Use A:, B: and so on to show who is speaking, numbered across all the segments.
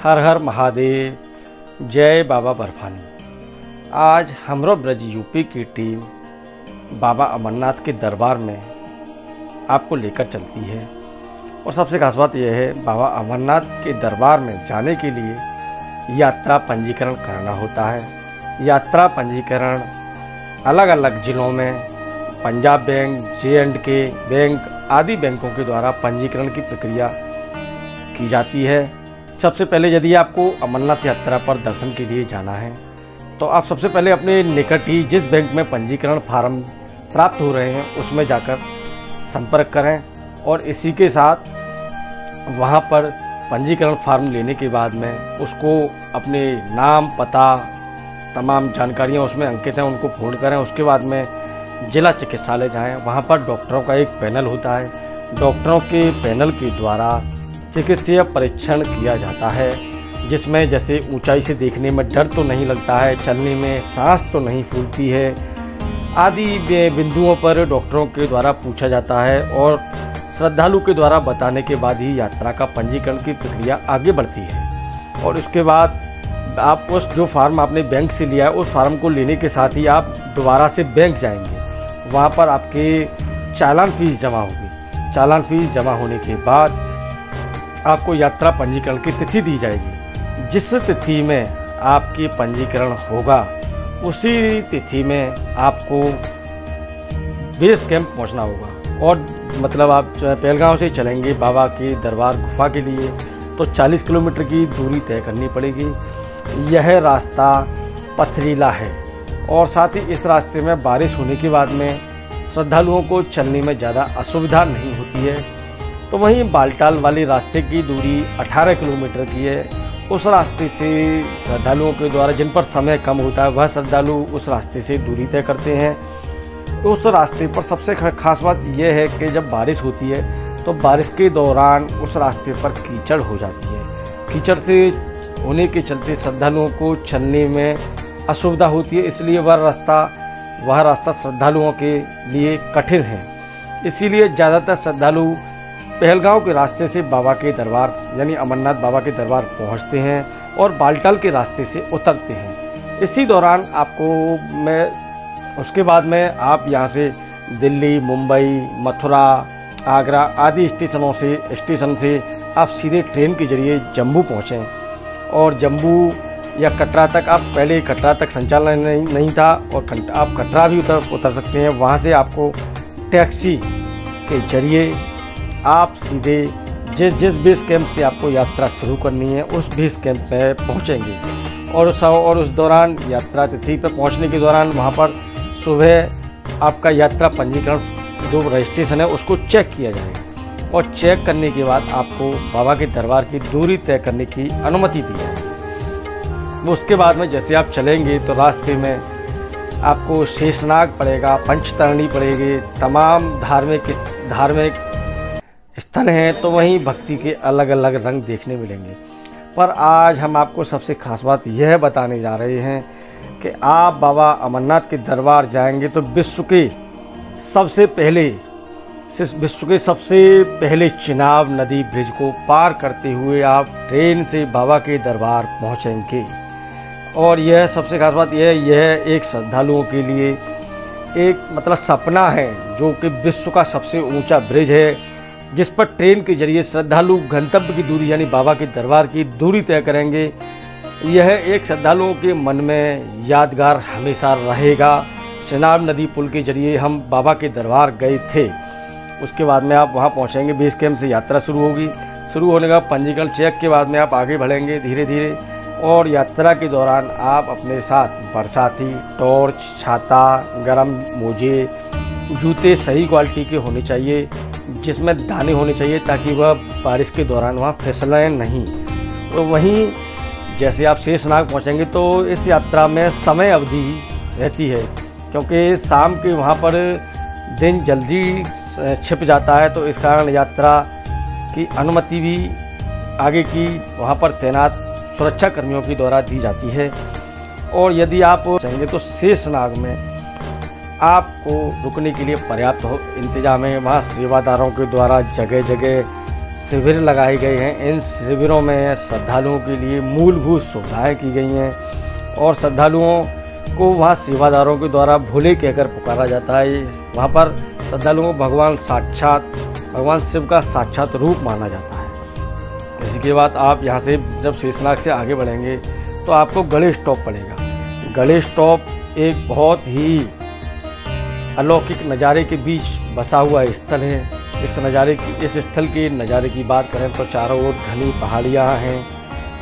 A: हर हर महादेव। जय बाबा बर्फानी। आज हमरो ब्रज यूपी की टीम बाबा अमरनाथ के दरबार में आपको लेकर चलती है। और सबसे खास बात यह है, बाबा अमरनाथ के दरबार में जाने के लिए यात्रा पंजीकरण करना होता है। यात्रा पंजीकरण अलग अलग ज़िलों में पंजाब बैंक, J&K बैंक आदि बैंकों के द्वारा पंजीकरण की प्रक्रिया की जाती है। सबसे पहले यदि आपको अमरनाथ यात्रा पर दर्शन के लिए जाना है तो आप सबसे पहले अपने निकट ही जिस बैंक में पंजीकरण फार्म प्राप्त हो रहे हैं उसमें जाकर संपर्क करें और इसी के साथ वहां पर पंजीकरण फार्म लेने के बाद में उसको अपने नाम, पता, तमाम जानकारियां उसमें अंकित हैं उनको पूर्ण करें। उसके बाद में जिला चिकित्सालय जाएं, वहां पर डॉक्टरों का एक पैनल होता है। डॉक्टरों के पैनल के द्वारा चिकित्सीय परीक्षण किया जाता है, जिसमें जैसे ऊंचाई से देखने में डर तो नहीं लगता है, चलने में सांस तो नहीं फूलती है आदि बिंदुओं पर डॉक्टरों के द्वारा पूछा जाता है और श्रद्धालु के द्वारा बताने के बाद ही यात्रा का पंजीकरण की प्रक्रिया आगे बढ़ती है। और उसके बाद आप उस जो फार्म आपने बैंक से लिया है उस फार्म को लेने के साथ ही आप दोबारा से बैंक जाएंगे। वहाँ पर आपके चालान फीस जमा होगी। चालान फीस जमा होने के बाद आपको यात्रा पंजीकरण की तिथि दी जाएगी। जिस तिथि में आपकी पंजीकरण होगा उसी तिथि में आपको बेस कैंप पहुंचना होगा। और मतलब आप पहलगांव से चलेंगे बाबा के दरबार गुफा के लिए तो 40 किलोमीटर की दूरी तय करनी पड़ेगी। यह रास्ता पथरीला है और साथ ही इस रास्ते में बारिश होने के बाद में श्रद्धालुओं को चलने में ज़्यादा असुविधा नहीं होती है। तो वहीं बालटाल वाले रास्ते की दूरी 18 किलोमीटर की है। उस रास्ते से श्रद्धालुओं के द्वारा जिन पर समय कम होता है वह श्रद्धालु उस रास्ते से दूरी तय करते हैं। तो उस रास्ते पर सबसे खास बात यह है कि जब बारिश होती है तो बारिश के दौरान उस रास्ते पर कीचड़ हो जाती है। कीचड़ से होने के चलते श्रद्धालुओं को चलने में असुविधा होती है, इसलिए वह रास्ता श्रद्धालुओं के लिए कठिन है। इसीलिए ज़्यादातर श्रद्धालु पहलगांव के रास्ते से बाबा के दरबार यानी अमरनाथ बाबा के दरबार पहुंचते हैं और बालटाल के रास्ते से उतरते हैं। इसी दौरान उसके बाद में आप यहां से दिल्ली, मुंबई, मथुरा, आगरा आदि स्टेशन से आप सीधे ट्रेन के जरिए जम्मू पहुँचें और जम्मू या कटरा तक आप पहले कटरा तक संचालन नहीं था और आप कटरा भी उतर सकते हैं। वहाँ से आपको टैक्सी के जरिए आप सीधे जिस बेस कैंप से आपको यात्रा शुरू करनी है उस बेस कैंप पे पहुँचेंगे। और उस दौरान यात्रा तिथि पर पहुँचने के दौरान वहाँ पर सुबह आपका यात्रा पंजीकरण जो रजिस्ट्रेशन है उसको चेक किया जाएगा और चेक करने के बाद आपको बाबा के दरबार की दूरी तय करने की अनुमति दी जाएगी। उसके बाद में जैसे आप चलेंगे तो रास्ते में आपको शेषनाग पड़ेगा, पंचतरणी पड़ेगी, तमाम धार्मिक स्थल हैं तो वहीं भक्ति के अलग अलग रंग देखने मिलेंगे। पर आज हम आपको सबसे खास बात यह बताने जा रहे हैं कि आप बाबा अमरनाथ के दरबार जाएंगे तो विश्व के सबसे पहले चिनाब नदी ब्रिज को पार करते हुए आप ट्रेन से बाबा के दरबार पहुंचेंगे। और यह सबसे खास बात यह एक श्रद्धालुओं के लिए एक मतलब सपना है, जो कि विश्व का सबसे ऊंचा ब्रिज है जिस पर ट्रेन के जरिए श्रद्धालु गंतव्य की दूरी यानी बाबा के दरबार की दूरी तय करेंगे। यह एक श्रद्धालुओं के मन में यादगार हमेशा रहेगा। चिनाब नदी पुल के जरिए हम बाबा के दरबार गए थे। उसके बाद में आप वहां पहुंचेंगे, बेस कैंप से यात्रा शुरू होगी। शुरू होने का पंजीकरण चेक के बाद में आप आगे बढ़ेंगे धीरे धीरे। और यात्रा के दौरान आप अपने साथ बरसाती, टॉर्च, छाता, गर्म मोजे, जूते सही क्वालिटी के होने चाहिए जिसमें दाने होने चाहिए ताकि वह बारिश के दौरान वहाँ फिसलें नहीं। तो वहीं जैसे आप शेषनाग पहुँचेंगे तो इस यात्रा में समय अवधि रहती है, क्योंकि शाम के वहाँ पर दिन जल्दी छिप जाता है, तो इस कारण यात्रा की अनुमति भी आगे की वहाँ पर तैनात सुरक्षा कर्मियों के द्वारा दी जाती है। और यदि आप चाहेंगे तो शेषनाग में आपको रुकने के लिए पर्याप्त इंतजाम है। वहाँ सेवादारों के द्वारा जगह जगह शिविर लगाए गए हैं। इन शिविरों में श्रद्धालुओं के लिए मूलभूत सुविधाएं की गई हैं और श्रद्धालुओं को वहाँ सेवादारों के द्वारा भोले कहकर पुकारा जाता है। वहाँ पर श्रद्धालुओं को भगवान शिव का साक्षात रूप माना जाता है। इसके बाद आप यहाँ से जब शेषनाग से आगे बढ़ेंगे तो आपको गणेश टॉप पड़ेगा। गणेश टॉप एक बहुत ही अलौकिक नज़ारे के बीच बसा हुआ स्थल है। इस स्थल के नज़ारे की बात करें तो चारों ओर घनी पहाड़ियाँ हैं।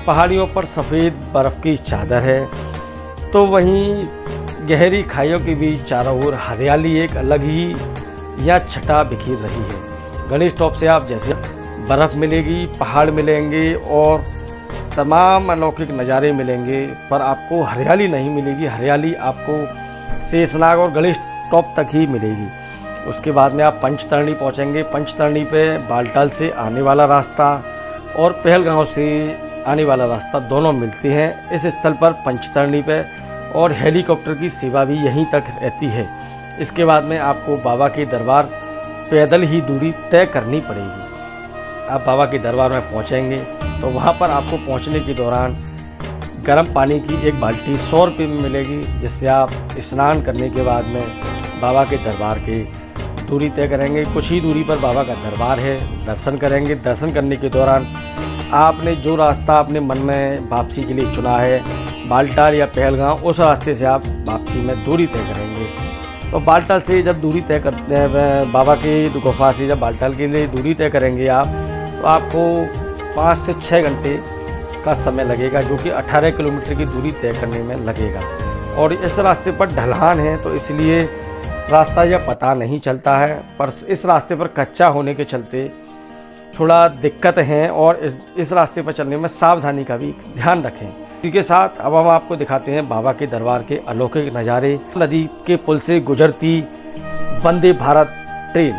A: पहाड़ियों पर सफ़ेद बर्फ़ की चादर है, तो वहीं गहरी खाइयों के बीच चारों ओर हरियाली एक अलग ही या छटा बिखेर रही है। गणेश टॉप से आप जैसे बर्फ़ मिलेगी, पहाड़ मिलेंगे और तमाम अलौकिक नज़ारे मिलेंगे, पर आपको हरियाली नहीं मिलेगी। हरियाली आपको शेषनाग और गणेश टॉप तक ही मिलेगी। उसके बाद में आप पंचतरणी पहुंचेंगे। पंचतरणी पे बालटाल से आने वाला रास्ता और पहलगांव से आने वाला रास्ता दोनों मिलते हैं इस स्थल पर पंचतरणी पे, और हेलीकॉप्टर की सेवा भी यहीं तक रहती है। इसके बाद में आपको बाबा के दरबार पैदल ही दूरी तय करनी पड़ेगी। आप बाबा के दरबार में पहुंचेंगे तो वहां पर आपको पहुंचने के दौरान गर्म पानी की एक बाल्टी 100 रुपये में मिलेगी, जिससे आप स्नान करने के बाद में बाबा के दरबार की दूरी तय करेंगे। कुछ ही दूरी पर बाबा का दरबार है, दर्शन करेंगे। दर्शन करने के दौरान आपने जो रास्ता अपने मन में वापसी के लिए चुना है, बालटाल या पहलगांव, उस रास्ते से आप वापसी में दूरी तय करेंगे। तो बालटाल से जब दूरी तय करते हैं, बाबा की गुफा से जब बालटाल के लिए दूरी तय करेंगे आप, तो आपको 5 से 6 घंटे का समय लगेगा, जो कि 18 किलोमीटर की दूरी तय करने में लगेगा। और इस रास्ते पर ढलान है, तो इसलिए रास्ता यह पता नहीं चलता है, पर इस रास्ते पर कच्चा होने के चलते थोड़ा दिक्कत है और इस रास्ते पर चलने में सावधानी का भी ध्यान रखें। इसी के साथ अब हम आपको दिखाते हैं बाबा के दरबार के अलौकिक नज़ारे। नदी के पुल से गुजरती वंदे भारत ट्रेन।